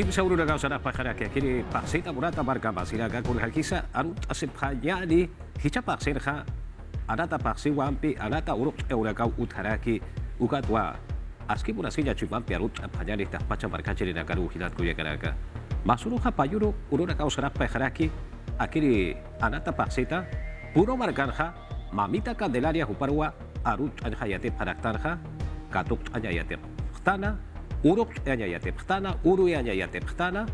Kimsa uno na sa napakara kaya kini paksita muna tamarga masiraga kung hakisa anut asip kanya ni hica paksin ka anata paksi wampi anata uruk euragau utharaki ugatwa aski muna sinya cumampi arut apanya ni tak paca marga jadi nagaru hilat kuya karaga masuru ka payuro uno na kau sarap pakaraki akiri anata paksita puro margan ka mamita Candelaria huparwa arut anyayate paraktan ka katuk anyayate tana uruk anyayate phtana uru anyayate phtana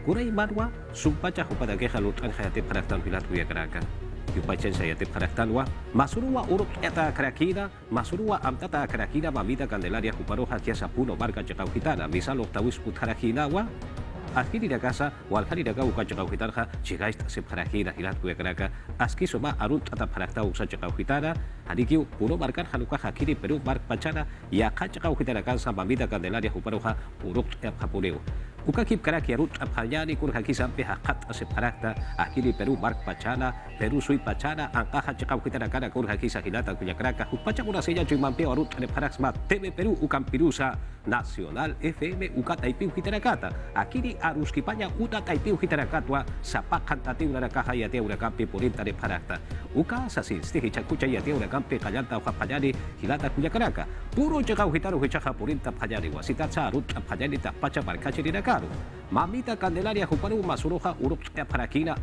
kuray manwa sumpacha hupada ke halut anyayate paraktan pilat kuya karaga yupachen sayate paraktanwa masuruwa uruk eta karakina masuruwa amtata karakina mamita Candelaria huparo hakia sapuno marga jakau hitana misalo tawis utharakina wa askiri da casa walhari da gau kacau hitarha jigais tasip harakina hilat kuya karaga aski soma arut atap haraktau sa jakau hitana hadikiu puno markan haluka hakiri peru mark pancana ya kacau hitana kansa mamita Candelaria huparoha uruk hapuleu ukakip karaki arut apanyani kur haki sampai hakat asip harakta akiri peru mark pancana peru sui pancana angka jakau hitana kana kur haki sahilata kuya karaga upaca kuna seja cuy mampi arut ane haraksma TV Peru ukam pirusa nasional FM uka taipiu hitana kata akiri arus kipanya uta taipiu hitana katwa sapakan tati una kahayate una kampi purinta de parakta uka sasinsti hichakucha yate una kampi kallanta hapanyani hilata kuya karaga puro jakau hitaro hichaha purinta panyani wasita arut panyani tapaca markache di nakaru mamita Candelaria huparu masuruha uruk parakina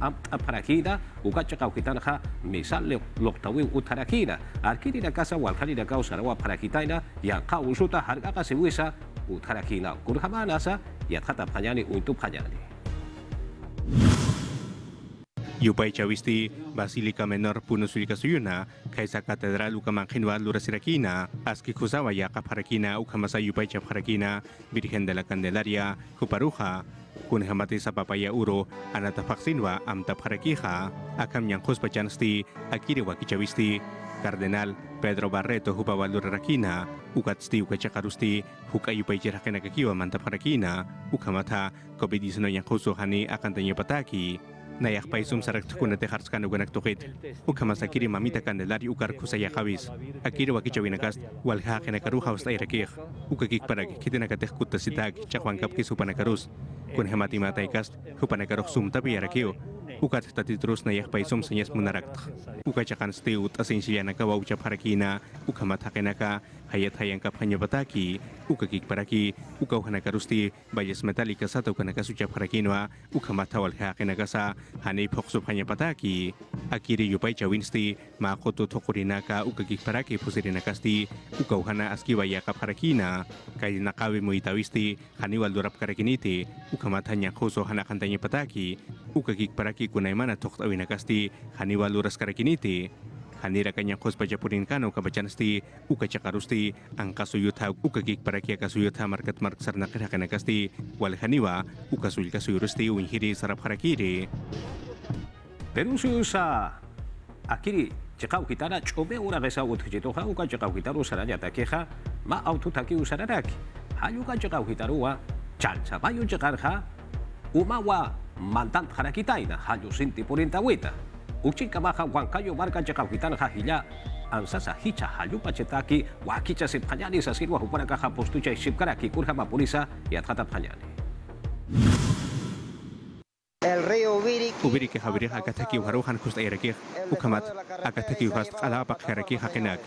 parakina uka jakau hitana misal loktawi utarakina akiri na kasa walkali na kau sarawa parakitaina yang kau usuta harga kasiwisa utarakina kurhamana sa yat kata panyani untuk panyani. Yupay Chawisti, Basilica Menor Puno Sulika Suyuna, Kaisa Katedral Ukamanginwa Lurasirakina, Aski Kusawa Yakap Harakina, Ukamasa Yupay Chap Harakina, Virgen de la Candelaria, Kuparuja, Kunhamati sa Papaya Uro, Anata Paksinwa, Amtap Harakiha, Akam Yankos Pachansti, Akiriwa Kichawisti, Cardenal Pedro Barreto Hupawalur Rakina, Ukatsti Ukachakarusti, Hukayupay Chirakena Kakiwa Mantap Harakina, Ukamata, Kobidisno Yankoso Hani Akantanya Pataki, Nayak paisum sarak tukuna te harskan uganak tukit. Ukama sakiri mamita Candelaria ukar kusaya kawis. Akiri wakichawinakas walha kenakaruha usta irakir. Ukakik parag kitinakateh kutasitag chakwankap kisupanakarus. Kun hemati mataikas hupanakaruh sum tapi irakio. Ukat tatitrus nayak paisum senyas munarakt. Ukachakan stiut asinsiya nakawa ucap harakina. Ukamat hakenaka hayat hayangkap hanya bataki. Ukakik paraki ukaw hanakarusti bayas metalika satu kanakasucap harakinwa. Ukamat hawal hakenakasa hanay poksup hanya pataki. Akiri yupay chawinsti makoto tokorinaka ukakik paraki pusirinakasti. Ukaw hana askiwa yakap harakina. Kay nakawi mo itawisti haniwal durap karakiniti. Ukamat hanya koso hanakantanya pataki. Ukakik paraki kunaymana toktawinakasti haniwal luras karakiniti. Hanira kanya kos pajapurin kano kabachanasti ukachakarusti ang kasuyutha ukakik paraki kasuyutha market mark sarna kasti wal haniwa ukasul kasuyurusti unhiri sarap harakiri Peru sa akiri jakau kitana chobe ura besa uthjito ha uka jakau kitaru saranya takeha ma autu taki usararaki hayuka jakau kitaru wa chansa bayu jakarha umawa mantan harakitaina hayu sinti purintawita Ucin kamaka wangkayo marga jakau hitan hahila ansa sa hicha halu pacetaki wakicha sip kanyani sa sirwa hupana ka postu chay sip karaki kurhama polisa yat khatap kanyani. El río Ubiri ke habiri akataki waruhan kusta iraki ukamat akataki wast alapak haraki hakinak.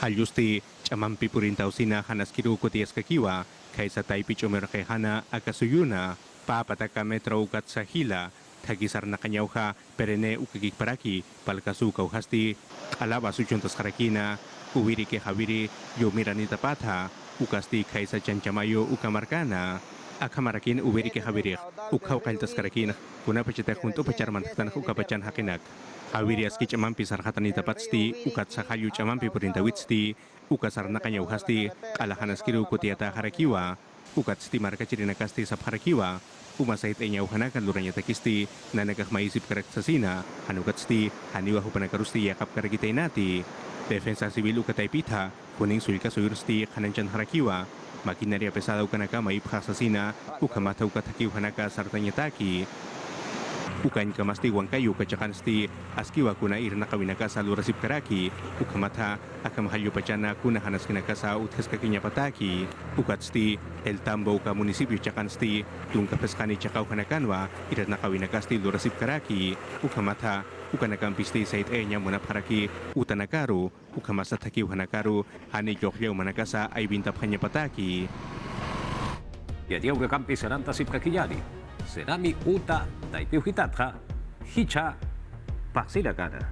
Halusti chamampi purintausina hanaskiru kutias kakiwa kaisa taipi chomerke hana akasuyuna papataka metro ukat sahila Tagisar na kanyauha perene ukikik paraki palkasu kauhasti alaba suchuntas karakina uwiri ke habiri yomiranita patha ukasti kaisa chanchamayo ukamarkana akamarakin uwiri ke habiri ukau kaltas karakina kuna pachita junto pacharman tan ukapachan hakinak habiri aski chamampi sarhatanita patsti ukat sahayu chamampi purintawitsti ukasar na kanyauhasti alahanaskiru kutiata harakiwa ukat sti marka chirinakasti sap harakiwa Umasait enya uhanakan luranya takisti na nagkakmaisip karaksasina hanukatsti haniwa hupanakarusti yakap karagitay nati defensa sibil ukatay pitha kuning sulka suyursti kananchan harakiwa makinarya pesada ukanaka maipkhasasina ukamata ukatakiw hanaka sartanya taki Ukan kamasti wangkayu kacakansti askiwa kuna irna kawinakasa lurasip karaki ukamata akamahalyo pachana kuna hanas kinakasa utkas kakinya pataki ukatsti el tambo uka munisipyo chakansti tungka peskani chakau hanakanwa irna kawinakasti lurasip karaki ukamata ukanakampisti sait enya muna paraki utanakaru ukamasa taki hanakaru hani jokyo manakasa ay binta panya pataki. Yadia ugakampi seranta sip kakiyani. Serami uta taipiu hitatha hicha paksida kada.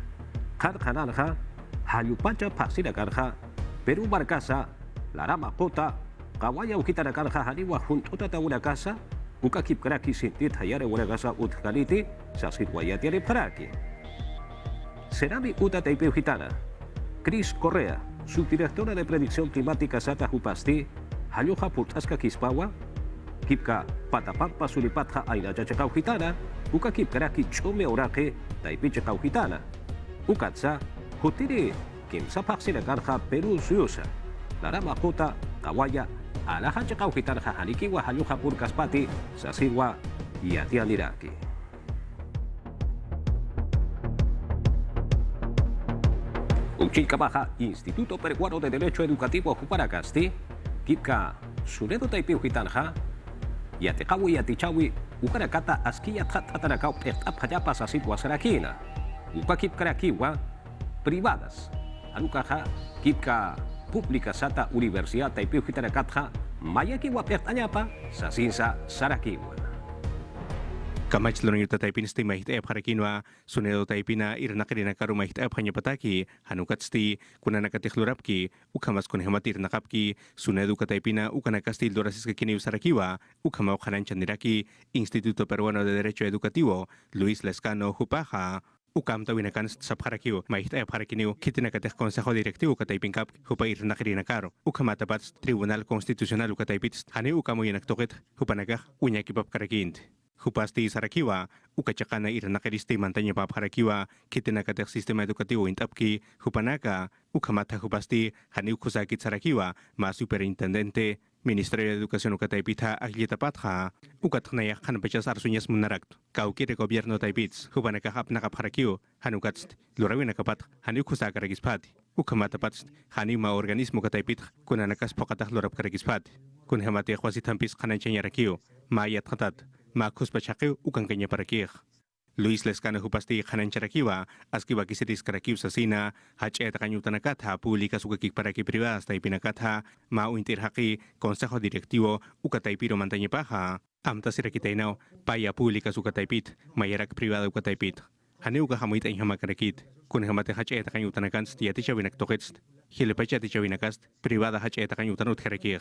Kad kananha hayupacha paksida kada. Peru barkasa larama kota kawaya ukitana kada haniwa juntuta ta una casa uka kipkaraki sintit hayare una casa utkaliti sasit wayati ale paraki. Serami uta taipiu hitana. Cris Correa, subdirectora de predicción climática Sata Jupasti, hayuha purtaska kispawa Kipka patapampa sulipatha aina jachakau hitana, uka kipkaraki chume orake taipichakau hitana. Ukatsa, hutiri kimsa paksina karha Peru suyusa. Larama kota kawaya alaha chakau hitana hanikiwa hayuha purkaspati sasirwa yatia liraki. Uchilcabaja, Instituto Peruano de Derecho Educativo Juparacasti, Kipka Suredo Taipiu Hitanja, Yatekawi Yatichawi, Ukarakata Askia Tatanakau Apayapa Sasitwa Sarakina, Ukakip Karakiwa, privadas, Anukaja, Kipka Pública Sata Universidad Taipiu Hitanakatja, Mayakiwa Pertanyapa, Sasinsa Sarakiwa. Kamach lorong yuta taipin sti mahit parakinwa sunedo taipina irna kirina karu mahit hanya pataki hanukat sti kuna nakatikhlurapki ukamas kun hematir nakapki sunedo kataipina ukanakasti dorasis kini usarakiwa ukama ukhanan chandiraki Instituto Peruano de Derecho Educativo Luis Lescano Jupaja ukam tawinakan sa parakiwa mahit parakiniw kitinakatek Consejo Directivo kataipin kap hupa irna kirina karu ukama tapat Tribunal Constitucional ukataipit hani ukamo yanaktokit hupanagak unyakipap karakint. Hupasti Sarakiwa, ukachakana iranakaristi mantanya pap harakiwa, kitinakatek sistema edukativo intapki, hupanaka, ukamata hupasti, hani kusakit Sarakiwa, ma superintendente, Ministerio de Educación ukataipita aglita patja, ukatnaya hanapachas arsuñas munarakt, kaukire gobierno taipits, hupanaka hapnaka harakiw, hanukatst, lurawinakapat, hani kusakaragispati, ukamata patst, hani ma organismo kataipit, kunanakas pokatak lurap karagispati, kun hamati kwasitampis kananchanyarakiw, ma yatkatat, Makus Pachakiw ukang kanya parakih. Luis Lescano Hupasti Hanan Charakiwa, Askiwa Kisitis Karakiw Sasina, Hachet Kanyutanakatha, Pública Sukakik Paraki Privadas Taipinakatha, Mau Intirhaki, Consejo Directivo, Ukataipiro Mantañepaja, Amta Sirakitainao, Paya Pública Sukataipit, Mayarak Privada Ukataipit. Haneuka Hamuit en Hamakarakit, Kun Hamate Hachet Kanyutanakans, Tiatisha Vinaktokitst, Hilepachaticha Vinakast, Privada Hachet Kanyutanut Harakih.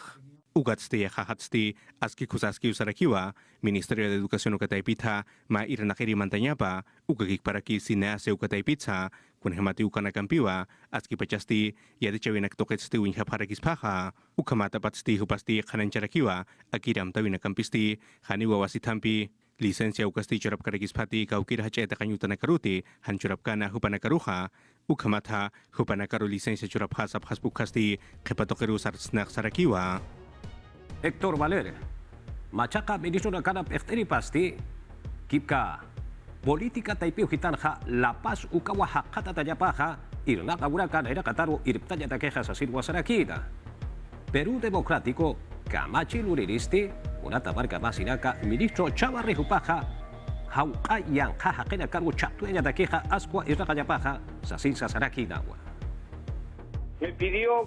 Ugatsti hahatsti aski kusaski usarakiwa Ministerio de Educación ukataipitha ma iranakiri mantanyapa ukakik paraki sinase ukataipitsa kun hemati ukanakampiwa aski pachasti yadichawinak toketsti winhaparakispaha ukamata patsti hupasti khanancharakiwa akiram tawinakampisti haniwa wasitampi licencia ukasti churap karakispati kaukir hacheta kanyutanakaruti hanchurapkana hupanakaruha ukamata hupanakaru licencia churap hasap haspukasti kepatokeru sarsnak sarakiwa. Héctor Valer, Machaca ministro na kanap efteri pasti, kipka politika taipiu hitanja La Paz ukawa hakata tayapaja, irna kaburakan era kataru irptanya takeja sa sirwa sarakina. Perú Democrático, Kamachi Luriristi, una tabarca masinaka, ministro Chavarri Jupaja, Hauka yang hajakena karu chatuenya takeja asqua irna kayapaja, sa sinsa sarakinawa.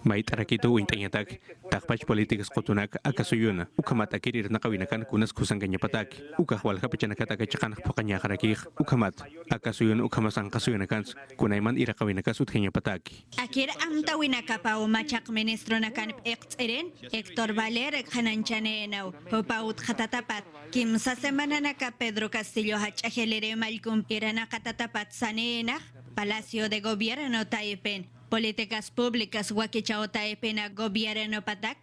Maitarakito wintanyatak, takpach políticas kotunak akasuyuna, ukamat akirir nakawinakan kunas kusang kanya patak, ukahwal kapachanakatak chakan pakanya karakih, ukamat, akasuyun ukamasang kasuyunakans, kunayman irakawinakas utkanya patak. Akir amta winakapa umachak ministro nakan ektseren, Héctor Valer kananchanenau, hopaut katatapat, kim sa semana naka Pedro Castillo hachajelere malkum irana katatapat sanena, Palacio de Gobierno Taipen. Políticas públicas Huaquichao Taipena gobierno patak.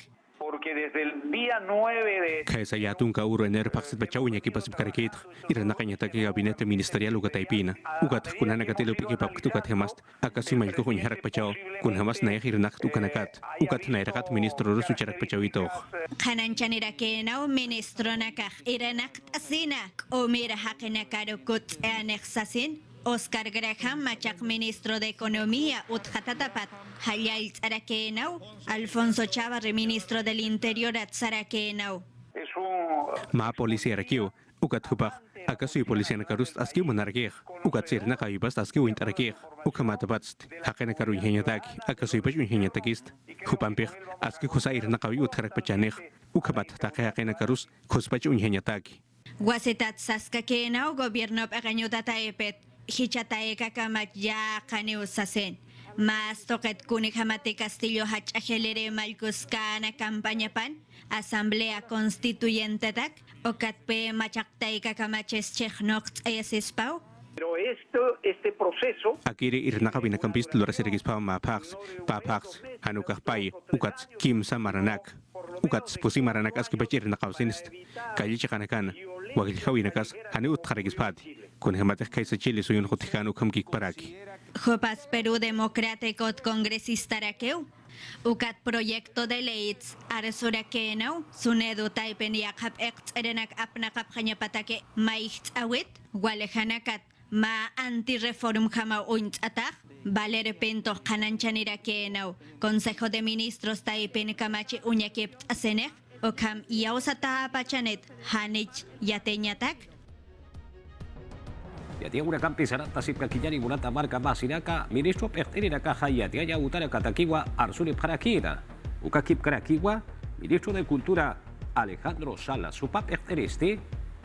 porque desde el día 9 de... Kaysa yatun ka uro ener paksit bachaw niya kipasip karakit. Ira na kanya taki gabinete ministerial ugat taipina. Ugat kuna nagatilo pikipap tukat hemast. Akasi mail ko harak bachaw. Kun hamas na yakiranak tukanakat. Ugat na irakat ministro rusu charak bachaw ito. Kananchanira kenaw ministro nakak iranak asina. O mira hakinakaro kut anexasin. Oscar Graham, machak ministro de Economía, Utjatatapat, Hayal Tzarakenau, Alfonso Chavarri, ministro del Interior, Tzarakenau. Es un... Ma policía rakiw. Ugat hubak. Akasu policía nakarust aski monarkih. Ugat sir nakayibas aski wintarakih. Ukamatapatst. Hakena karu inhenyataki. Akasu ipas inhenyatakist. Hupampih. Aski kusair nakawi utharak pachanih. Ukamat takayakena karus kuspach inhenyataki. Guasetat Saskakenau, gobierno pequeño tataepet. Hichataeka kamaya kaneusasen. Mas toket kunik hamate Castillo hachajelere malkuskana campaña pan, asamblea constituyente tak, okatpe machaktaeka kamaches chechnok tsispau. Pero este proceso... Akiri irnakabina kampist lorasirigis pa mapax, papax, hanukakpay, ukats, kim sa maranak. Ukats pusi maranak aski bachir nakausinist. Kali chakanakan, wagil hawinakas, hanu utkarigis pati. Kun hematek kaisa Chile suyun hotikanu kamkik paraki. Jopas Perú Democrático congresista rakeu. Ukat proyecto de ley arsurakenau, sunedu taipen yakap erenak apnakap hanyapatake maicht awit, walehanakat ma anti-reform jama uint atak, Valer Pinto Kananchanirakenau, Consejo de Ministros taipen kamachi uñakip asenek, okam yausata pachanet hanich yateñatak. Ya tiene una campisana, tasip kakiyani munata marca masinaka, ministro pertenera caja ya te haya utara katakiwa arsuni parakina. Ukakip karakiwa, ministro de Cultura Alejandro Salas, su pap perteneste,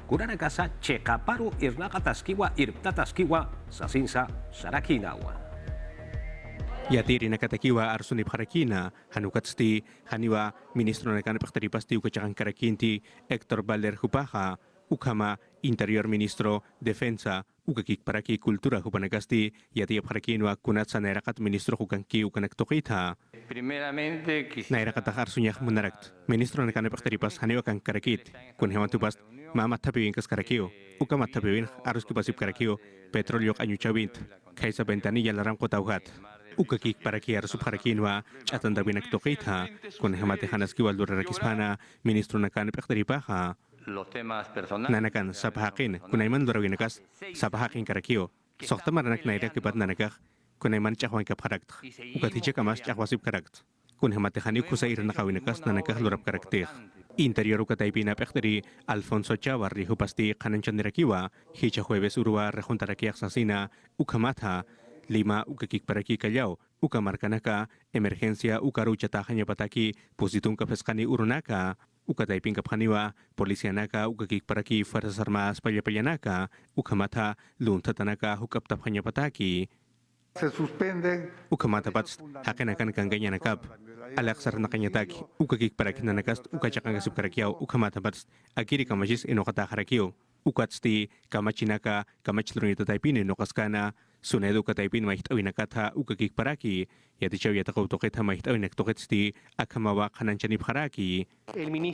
kurana casa chekaparu irnaka taskiwa irptataskiwa, sasinsa sarakinawa. Yatiri nakatakiwa arsuni parakina, hanukatsti, haniwa ministro na kanapaktaripasti ukachakan karakinti, Héctor Valer Hupaja, ukama Interior Ministro Defensa ukakik paraki Kultura hupanagasti yati parakinwa kunat sa nairakat Ministro hukanki ukanaktokita. Primeramente Nairakat harsunyah munarakt. Ministro na kanapakteripas haniwa kang karakit. Kun hewan tubast mamat tapiwin kas karakio. Ukamat tapiwin arus kipasip karakio petrolyo anyuchawint. Kaysa bentanilla larang kotauhat. Ukakik paraki arsup harakinwa chatan dabinaktokita. Kun hemat hanas kiwaldura rakispana Ministro na kanapakteripaha. los temas personales. Nanakan sapahakin kunaiman durawinakas sapahakin karakio sokta maranak naira kibat nanakak kunaiman chahwan kapharakt ukatiche kamas chahwasip karakt kun hamate hani kusair nakawinakas nanakak lurap karakter interior ukataipina pekteri Alfonso Chavarri hupasti kananchandirakiwa hicha jueves urua rejuntarakiak sasina ukamata lima ukakik paraki Callao ukamarkanaka emergencia ukaruchatahaña pataki pusitun kapeskani urunaka ukataipin kaphaniwa polisianaka ukakik paraki Fuerzas Armadas pallapayanaka ukamata luntatanaka hukaptaphanya pataki se suspenden ukamata pats hakenakan kanganyanakap alaksar nakanyataki ukakik paraki nanakas ukachakangasip karakiao ukamata pats akiri kamajis inokata harakio ukatsti kamachinaka kamachlunita taipin inokaskana sunedu kataipin mahitawinakatha ukakik paraki yatichaw yatakautoqetha mahitawinaktoqetsti akamawa kananchani paraki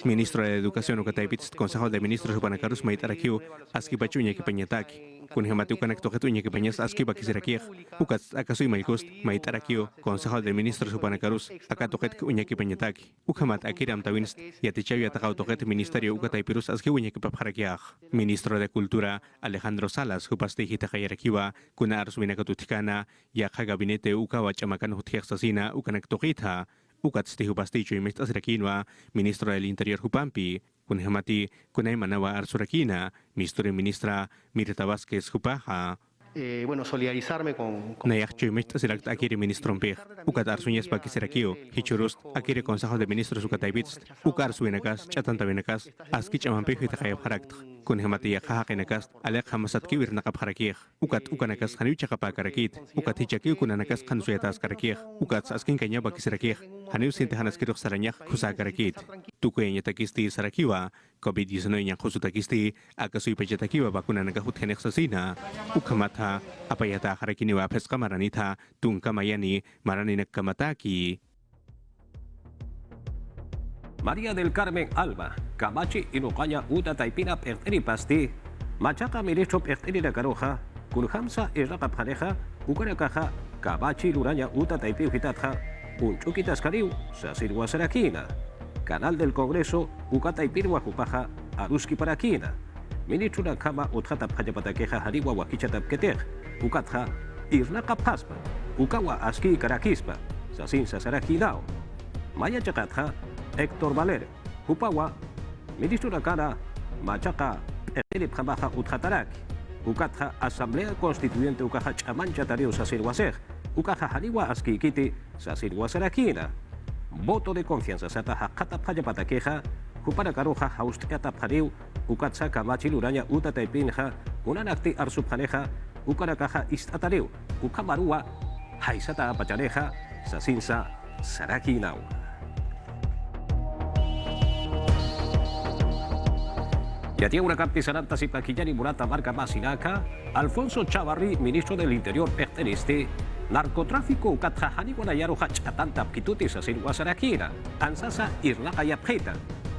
Ministro de Educación ukataipitst Consejo de Ministros upanakarus mahitarakiu askipachuña kipanyataki kun hematiu kanaktoqetuña kipanyas askipakisirakiej ukats akasui maikust mahitarakiu Consejo de Ministros upanakarus akatoqet uña kipanyataki ukamat akiram tawinst yatichaw yatakautoqet Ministerio ukataipirus askiuña kipaparakiaj Ministro de Cultura Alejandro Salas hupasti hitakayarakiwa kuna arsuminakatutikana yakha gabinete ukawa chamakan hutiexasina ukanaktoqitha ukatsti hupasticho imistasirakinwa Ministro del Interior Hupampi kunhamati kunaimanawa arsurakina Ministra Mirta Vázquez Hupaja solidarizarme con Nayakcho imistasirakt akiri Ministro Mpej ukat arsuñas pakisirakio hichurust akiri Consejo de Ministros ukataibitst ukar suinakas chatantawinakas aski chamampej hitakayapharakt kunhamati yakhahakenakas alek hamasat kiwir nakapharakij ukat ukanakas haniucha kapakarakit ukat hichaki kunanakas kansuyatas karakij ukat askin kanya bakisirakij haniu sintehanas kiruk saranyah kusakarakit tukuenya takisti sarakiwa COVID-19 yang khusutakisти akasui pajatakiwa bakunanaga huthenexasina ukamata apayata harakiniwa pesqamaranita tungkamayani maraninak kamataki María del Carmen Alba, Camachi Inuqaya Uta Taipina Perteri Pasti, Machaca Ministro Perteri de Caroja, Kunhamsa Iraka Pareja, Ucarakaja, Camachi Luraña Uta Taipiu Hitatja, Unchukitas Cariu, Sasirwa Sarakina, Canal del Congreso, Ucataipirwa Jupaja, Aruski Paraquina, Ministro de Kama Utrata Pajapatakeja Hariwa Wakichatap Keter, Ukatja, Irnaka Paspa, Ukawa Aski Karakispa, Sasin Sasarakinao, Maya Chakatja, Héctor Valer, Hupawa, Ministro de Cara, Machaca, Erip Jamaja Utjataraki, Ukatja Asamblea Constituyente Ukaja Chamancha Tareu Sasirwaser, Ukaja Hariwa Aski Kiti, Sasirwasarakina, Voto de confianza Sataja Katapaya Patakeja, Hupara Karoja Haustiata Pareu, Ukatsa Kamachi Luraña Uta Taipinja, Unanakti Arsubjaneja, Ukarakaja Istatareu, Ukamarua, Haisata Pachareja, Sasinsa Sarakinau. Yatia Urakapti Saranta Sipaquillani Murata Marca Masinaka, Alfonso Chavarri, ministro del Interior perteneste, narcotráfico Ukatjahani Guanayaro Hachatanta Pkitutis Asir Guasarakira, Ansasa Irlakaya Preta,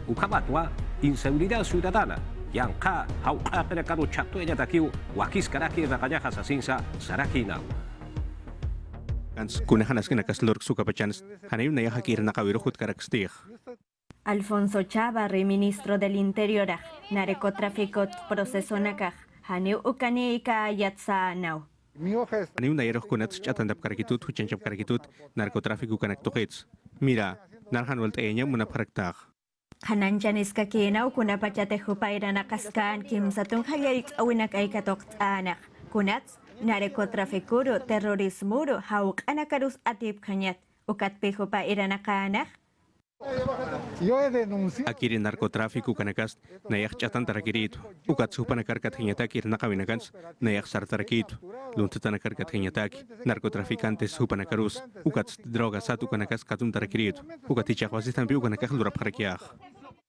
Ukamatwa, inseguridad ciudadana, Yanka, Hauka Perekaro Chato Yatakiu, Wakis Karaki Rakayaja Sasinsa Sarakinau. Kunahanas Kinakaslurk Sukapachans, Hanayum Nayahakir Nakaviruhut Karakstih. Alfonso Chavarri, ministro del Interior, narcotráfico proceso nakaj, Haneu Ukanika Yatsa Nau. Mi hoja es Hanayum Nayaroh Kunats Chatandap Karakitut, Huchanchap Karakitut, narcotráfico Kanaktohits. Mira, Narhan Volteña Munaparaktaj. Hananchaniska Kinau Kunapachate Hupairana Kaskan, Kim Satun Hayarik Awinak Aikatok Anak, Kunats, narcotráfico, terrorismo, Hauk Anakarus Atip Kanyat, Ukatpihupa Iranakanak. yo he denunciado Akiri narcotráfico Kanakas, Nayak Chatan Tarakirito, Ukatsupanakar Hinyataki, Nakavinakans, Nayak Sartarakito, Luntatanakar Hinyataki, narcotraficantes Supanakarus, Ukats drogas Satu Kanakas Katun Tarakirito, Ukaticha Wasistan Piukanakak Luraparakiach.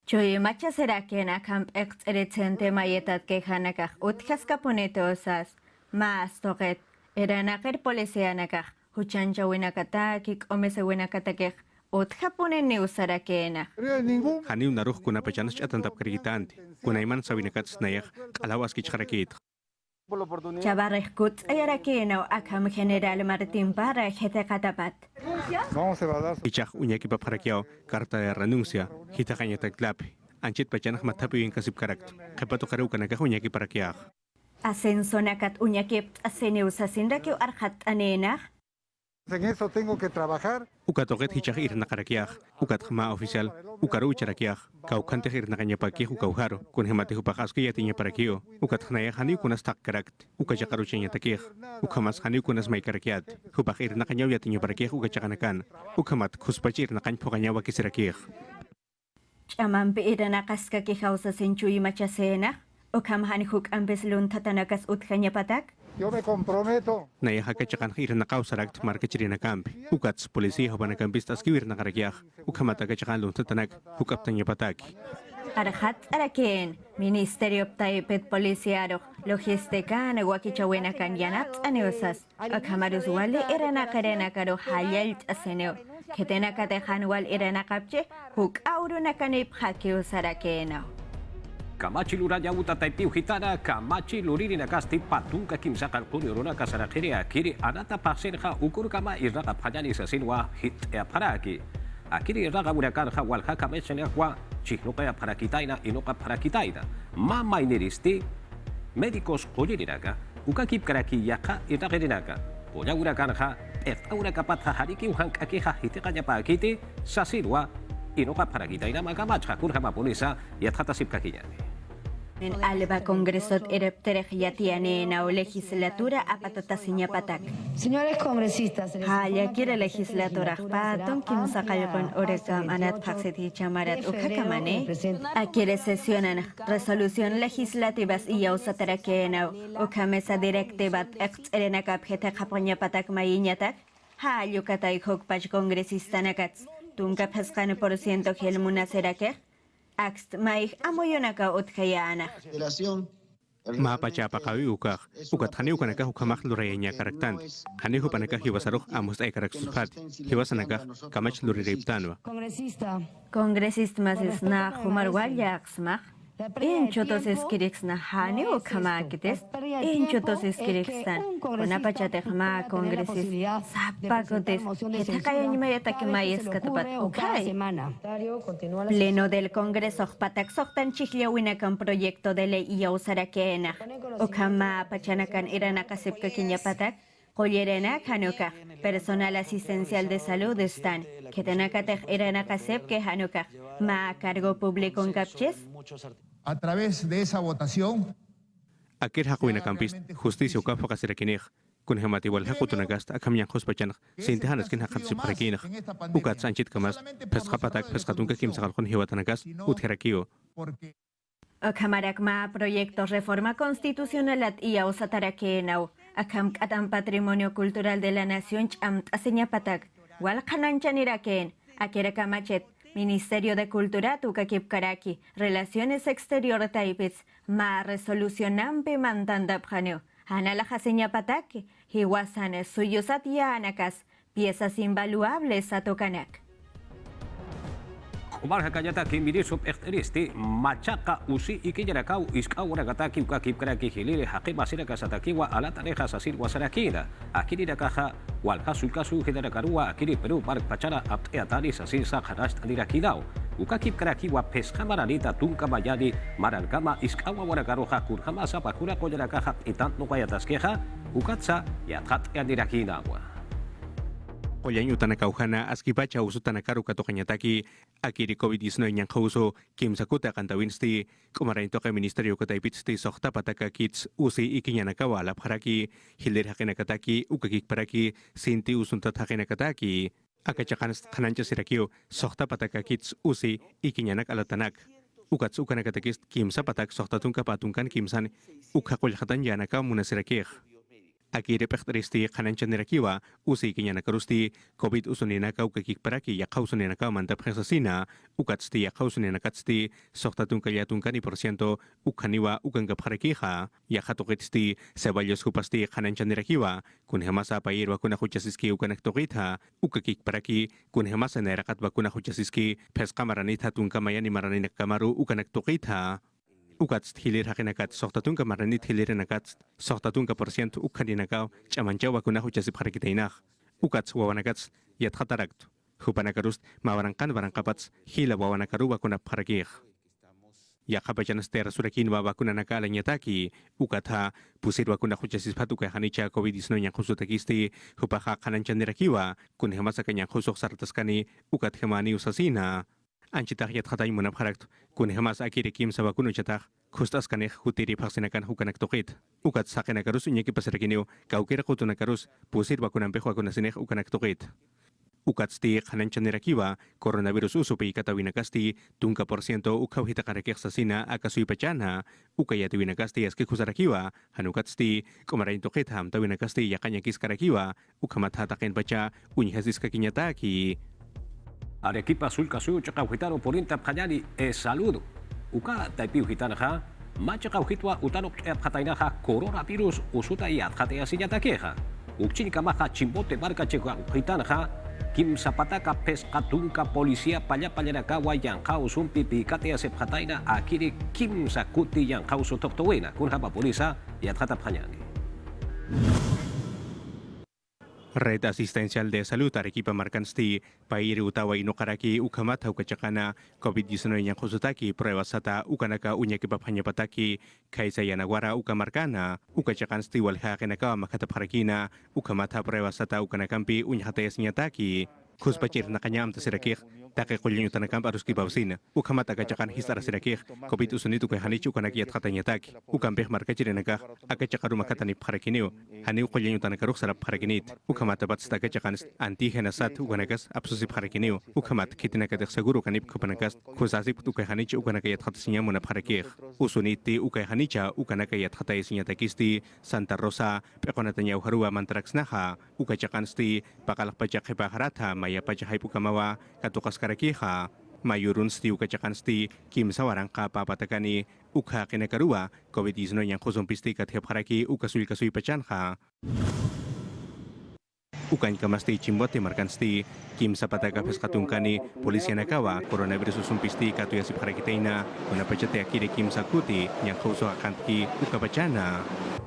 Choy macha será que na camp ex recente mayetat que hanakaj utjaska ponetosas más toget era naker policía nakaj huchancha winakatakik o mese winakatakej utjapone neusara que na ningún Hani Naruh Kunapachanas Chatantap Karikitante, Kunaiman Sabinakats Nayak, Alawas Kicharakit. chavarrej kut ayara que na akam general Martín para jete katapat vamos a evadir Ichak Uñaki Paparakiao, carta de renuncia, Hitakanyatak Lapi, Anchit Pachanach Matapi en Kasip Karakto, Kapato Karukanaka Uñaki Parakiach. ascenso nakat uñakip aseneusa sinraki arhat anena en eso tengo que trabajar Ukatoget Hichak Ir Nakarakiach, Ukatma oficial, Ukaru Charakiach, Kaukante Ir Nakanyapaki, Ukauharo, Kunhemati Hupahaski Yatinya Parakio, Ukatnaya Hani Kunas Tak Karakt, Ukachakaru Chenyatakir, Ukamas Hani Kunas Maikarakiat, Hupahir Nakanya Yatinya Parakir, Ukachakanakan, Ukamat Kuspachir Nakan Poganyawa Kisirakir. chaman peirana kaska ki hausa senchuy machasena ukam hanhuk ambeslun tatanakas utjanyapatak yo me comprometo Nayahakachakan Ir Nakausarak, Markachirina Camp, Ukats, Policia Hobanakambistas Kivir Nakarakiach, Ukamatakachakan Luntatanak, Ukaptanyapataki. Arhat araken, Ministerio Taipet Policiaro, Logística, Nehuaquichahuena Canyanat, Aneusas, Akamarus Wale, Erana Karena Caro, Hayelt Aseneo, Ketena Katehanual Erana Capche, Huk Auruna Canip Hakius Arakena. Kamachi Luraya Uta Taipiu Hitana, Kamachi Luriri Nakasti Patunka Kimsaka Kunuruna Kasarakiri Akiri, Anata Pasenja, Ukurkama Iraka Payani Sasinwa, Hit Aparaki. Akiri Raga Murakanja, Walhaka Meshenakwa, Chihnoka Parakitaina, Inoka Parakitaina, Mama Ineristi, Médicos Oyeriraka, Ukakip Karaki Yaka, Itakirinaka, Oya Urakanja, Etaura Kapata Hariki, Uhank Akiha, Hitekanya Kiti, Sasirwa, Inoka Parakitaina, Makamacha, Kurhama Polisa, Yatata Sipkakiyani. En Alba Congresot Erepterej Yatiane o legislatura apatotasiña patak. Señores congresistas, Haya quiere legislatura paton kim sakayakon orekam anat pakseti chamarat ukakamane. Akire sesionan resolución legislativas y yausatarakena ukamesa directiva exerenakap hete kapoña patak mayiñatak. Hayukatay hokpach congresista-nakats. Tunka pescane por ciento gelmuna serake. Axt maich amoyonaka utkayana. Federación Mapacha pakawi ukak, ukat hani ukanaka ukamak lurayanya karaktan. Hani hupanaka hiwasaruk amos ay karak suhat. Hiwasanaka kamach luririptanwa. Congresist más es na humarwayaxma. Inchotos esquirix na hani o kamakites. Inchotos esquirixtan. Una pachatejma congresist. Zapacotes. Hetakayanimayata que mayeskatapat. Okay. Pleno del Congreso patak soktan chihlawinakan proyecto de ley y usarakeena. Okama pachanakan iranakasipka kinyapatak. Kollerena Hanukkah, personal asistencial de salud están. Que tenakatek iranakasip que Hanukkah. Ma cargo público en capches. A través de esa votación, Akir hakuina kampis, justicia ukafa kasirakinig. Kun hamati wal hakutunagast akamyan hospachanag. Sintihanas kin hakat siprakinig. Ukat sanchit kamas, pescapatak pescatunka kimsakalkun hiwatanagas, utherakiyo. porque Okamarakma proyectos reforma constitucional at iya usatarakenau. Akam katam patrimonio cultural de la nación chamt aseñapatak. Wal kananchaniraken. Akirakamachet. Ministerio de Cultura Tukakip Karaki, Relaciones Exterior Taipits, Ma Resolucionampe Mantandapjaneo, Analaja Pataki, Hiwasan Suyusatia Anakas, piezas invaluables a Tokanak. Umar hakayata ki mirisop ekteristi machaka usi ikiyarakau iskawaragataki ukakip karaki hilire haqiba sirakasatakiwa alatareja sasil wasarakina akiri rakaja walkasu kasu hidarakaruwa akiri Peru park pachara apteatari sasil sakharast adirakidao ukakip karakiwa pescamaralita tunka bayadi marankama iskawaraгаруja kurjama sapakura koyarakaja itant no kayataskeja ukatsa yathat adirakinawa. Koyan utanakauhana askipacha usutanakaru katokanyataki akiri COVID-19 yang kauso kim sakuta kantawinsti kumarainto ka ministerio kataipitsti sohta pataka kits usi ikinyanakawa lapharaki hilir hakinakataki ukakik paraki sinti usuntat hakinakataki akachakan kanancha sirakio sohta pataka kits usi ikinyanak alatanak ukats ukanakatakist kim sapatak sohtatun kapatungkan kimsan ukhakoljatan yanaka munasirakih Akiri pekteristi kananchan nirakiwa usi kinyanakarusti COVID usuninaka ukakik paraki yakausuninaka mantap khasasina ukatsti yakausuninakatsti soktatun kalyatunkani porciento ukaniwa ukangapharakija yakhatokitsti sebayos hupasti kananchan nirakiwa kunhamasa pairwa kuna huchasiski ukanaktokita ukakik paraki kunhamasa nerakatwa kuna huchasiski pesqamaranita tunkamayani maraninak kamaru ukanaktokita Ukats hilir hakinakat soktatun ka maranit hilir nakat soktatun ka porciento ukhaninakaw chamanchawa kuna huchasip harakitainak ukats wawanakats yat khatarakt hupanakarust mawarangkan barangkapats hila wawanakaruwa kuna harakih yakhapachanas tera surakin wa kuna nakala nyataki ukatha pusirwa kuna huchasis patuka hanicha COVID-19 yang khusutakiste hupaha kananchan nirakiwa kun hemasa kanya khusok sartaskani ukat hemani usasina Anchitak yat khatay muna pharakt kun hemas akiri kim sa bakuno chatak khustas kaneh hutiri phaksinakan hukanak tokit ukat sakinakarus unyaki pasarakineo kaukira kutunakarus pusir bakunan peho akunasineh ukanak tokit ukat sti khananchanirakiwa coronavirus usupi katawinakasti tungka porciento ukhawhita karakek sasina akasui pachana ukayatiwinakasti aski khusarakiwa hanukat sti komarain tokit ham tawinakasti yakanyakis karakiwa ukhamatha taken pacha unyasis kakinyataki Arequipa sulkasu chakawhitaro porinta pajani saludo. Uka taipiu hitanaja, machakawhitwa utano pjatainaja coronavirus usuta y adjatea siñatakeja. Ukchinika maja chimbote barca chekawhitanaja, kim zapataka pescatunka policía paya payanakawa yanjao sumpi pikatea sepjataina akiri kim sakuti yanjao sotoktowena kunjapa polisa y adjata pjanyani. Red Asistencial de Salud Arequipa Marcansti, Pairi Utawa Inokaraki, Ukamata Ukachakana, COVID-19 yang khusutaki, prueba sata Ukanaka Unyaki Papanyapataki, Kaisa Yanagwara Ukamarkana, Ukachakansti Walhakenaka Makataparakina, Ukamata prueba sata Ukanakampi Unyhates Nyataki, Kuspachir Nakanyam Tasirakir, Take Kulinyo Tanakam Aruski Bausina, Ukamata Kachakan Hisara Sirakir, COVID Usunitu Kahanichu Kanakiat Hatanyataki, Ukampeh Markachirenaka, Akachakaru Makatani Parakineo, Haniu Kulinyo Tanakaruk Sarap Parakinit, Ukamata Batstakachakan, Antigena Sat Ukanakas, Absusip Parakineo, Ukamat Kitinakatek Seguru Kanip Kupanakas, Kusasip Ukahanichu Ukanakayat Hatasinyamuna Parakir, Usuniti Ukahanicha, Ukanakayat Hatayasinyatakisti, Santa Rosa, Pekonatanya Uharua Mantraxnaha, Ukachakansti, Pakalak Pachak Hepaharata, Maya Pachahai Pukamawa, Katukas Karakiha, mayurun sti ukacakan sti kim sawarang papatakani ukha kinakarua COVID-19 yang khosong pisti kathep haraki ukasui pachanha. Ukan kamasti cimbote markansti kim sapataka peskatungkani polisi nakawa coronavirus sumpisti katuya sipharakiteina una pachate akire kim sakuti yang khauso akanti ukapachana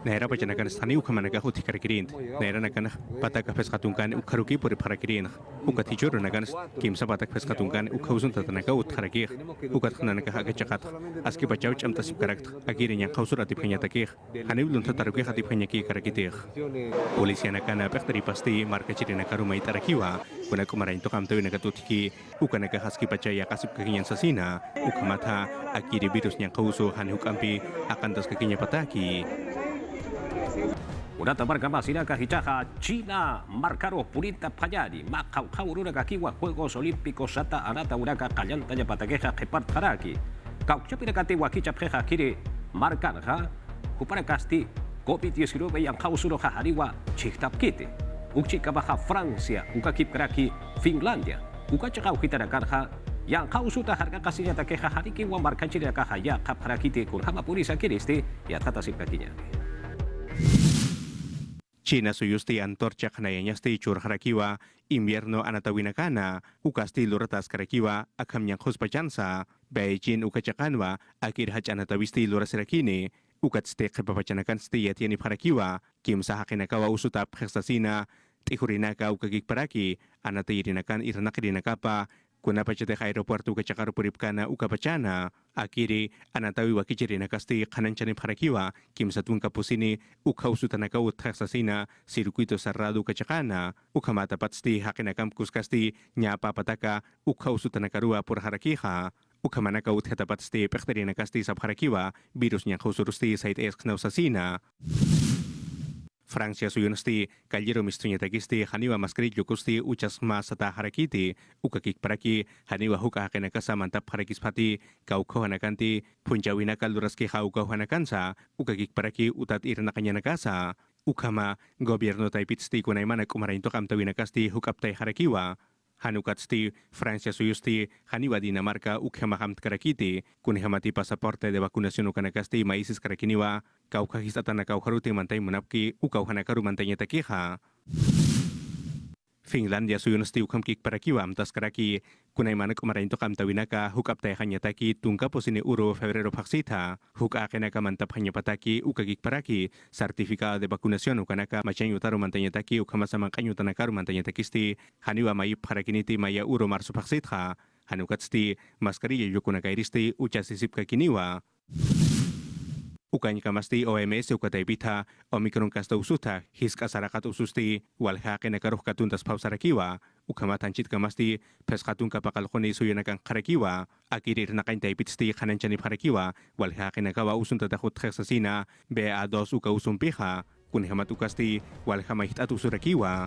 naira pachanakan stani ukamanaka huti karakirin naira nakan pataka peskatungkan ukharuki puri pharakirin ukatichuru nakan kim sapatak peskatungkan ukhausun tatanaka utharakir ukathnanaka hagachakat aski pachau chamta sipkarakt akire yang khausura tiphanyatakir hanibulun tataruki hatiphanyak karakitir polisi nakana pektari pasti marka cirina karuma itarakiwa kuna kumarain to kamtawi nakatutiki ukanaka haski pacaya kasip kakinyan sasina ukamata akiri virus yang kauso hanhuk ampi akan tas kakinya pataki. Urata Bargama Sinaca Hichaja China marcaron purita payari Macau Kaurura Kakiwa Juegos Olímpicos Sata Arata Uraka Kallanta Yapatakeja Gepard Haraki Kauchapira Katiwa Kichapjeja Kiri Marcanja Kupara Casti COVID-19 yang kausuro hariwa Chichtapkite Ukchika Baja Francia Ukakip Kraki Finlandia Ukachakau Hitarakarja yang kausuta harga kasihnya takeja hariki wa markanchira kahaya kapharakite kurhama purisa kiristi ya tata sipkakinya. China suyusti antorcha kanayanyasti churharakiwa invierno anatawinakana ukasti luratas karakiwa akamnyang hospachansa Beijing ukachakanwa akir hach anatawisti lurasirakini ukatste kepapachanakan sti yatiani pharakiwa kim sahakinakawa usutap khesasina tihurinaka ukagikparaki anatayirinakan irnakirinakapa kuna pachate aeropuerto kachakaru puripkana ukapachana akiri anatawi wakichirina kasti kananchani pharakiwa kim satun kapusini ukhausutanaka uthasasina circuito cerrado kachakana ukhamata patsti hakinakam kuskasti nyapa pataka ukhausutanaka por harakiha ukhamanaka uthatapatsti pekterina kasti sabharakiwa virus nya khausurusti sait esknausasina Francia suyunasti kallero mistuñatakisti haniwa maskrillo kusti uchas masata harakiti ukakik paraki haniwa huka hakenakasa mantap harakispati kaukohanakanti punjawinaka luraski haukohanakansa ukakik paraki utat irnakanyanakasa ukama gobierno taipitsti kunaimana kumarainto kamtawinakasti hukaptai harakiwa Hanukatsti Francia suyusti haniwa Dinamarca ukhamahamt karakiti kunhamati pasaporte de vacunación ukanakasti maisis karakiniwa kaukhahisatana kauharuti mantai munapki ukauhanakaru mantainya takiha Finlandia suyunosti ukhamkik parakiwa amtas karaki kunaimana kumarainto kamtawinaka hukaptai hanyataki tungka posini uro febrero paksita hukakenaka mantap hanyapataki ukagik paraki certificado de vacunación ukanaka machanyo taru mantanyataki ukhamasama kanyo tanakaru mantanyatakisti haniwa mayip harakiniti maya uro marso paksitha hanukatsti maskarilla yukunakairisti uchasisipka kiniwa Ukanya kamasti OMS ukataipita Omicron kasta usuta hiska sarakat ususti walhake nakaruh katuntas pausarakiwa ukamatanchit kamasti peskatun kapakalkhoni suyanakan karakiwa akirir nakain taipitsti khananchani pharakiwa walhake nakawa usunta tahut khesasina BA2 uka usumpiha kunhamat ukasti walhamait atusurakiwa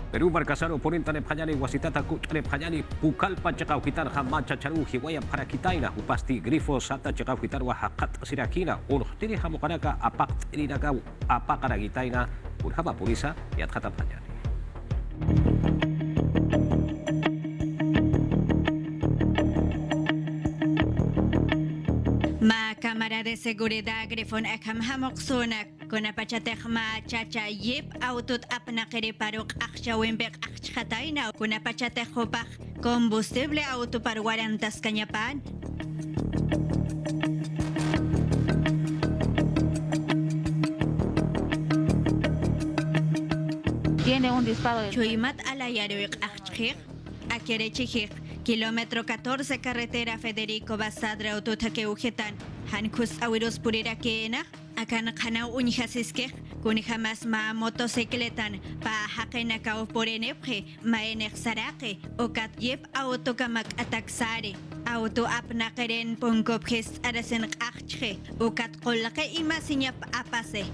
Perú markasaro porintane phanyani wasitata kutane phanyani pukal pachakau kitar hamacha charu hiwaya para kitaina upasti grifo sata chakau kitar wa hakat sirakina urhtiri hamukanaka apak irinaka apakara gitaina urhama purisa yat khata phanyani Ma cámara de seguridad grifon akam hamoksunak kuna pachatek ma chacha yip autot apnakere parok akshawembek akchataina kuna pachatek hopach combustible auto par 40 kanyapan Tiene un disparo de Chuimat alayaruik akchik akerechik kilómetro 14 carretera Federico Basadre autotake ujetan hankus awiros purira kena akan kana unihasiske kuni jamás ma motocicletan pa hakena ka porenepre ma enek sarake o kat yep auto kamak ataksare auto apna keren pongopjes arasen akche o kat qollake imasinyap apase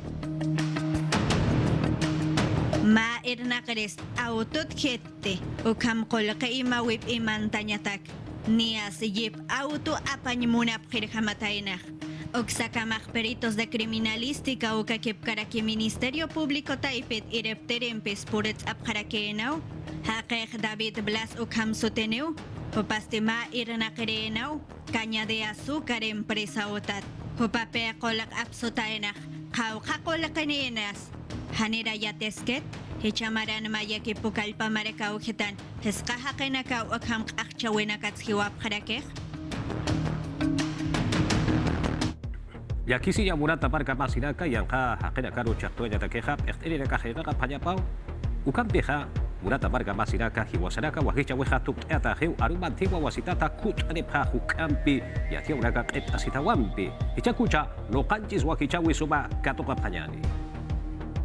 ma irnaqres autot jette o kam qollake ima wip imantanyatak nias yep auto apañmunap jirjamatainak Oxacamaq peritos de criminalística o kakipkaraki Ministerio Público Taipet irepterempes purets apjarakenau, Haquej David Blas Okham Soteneu, Hopastima irna kerenau, caña de azúcar empresa otat. Hopape kolak apsotaenak, kau kakolak kanenas. Hanira yatesket, hechamaran mayaki pukalpa marekaujetan, heskahakenaka okham akchawenakats hiwap harakeh. Yakisi ya murata barka masinaka yang ka hakena karu chakto ya takeha exterina ka hena ka panyapau ukan peha murata barka masinaka hiwasaraka wahicha weha tuk eta heu aruma antigua wasitata kut ane pa hukampi ya tia uraka et asitawampi ichakucha lo kanchis wakicha wisuma katoka panyani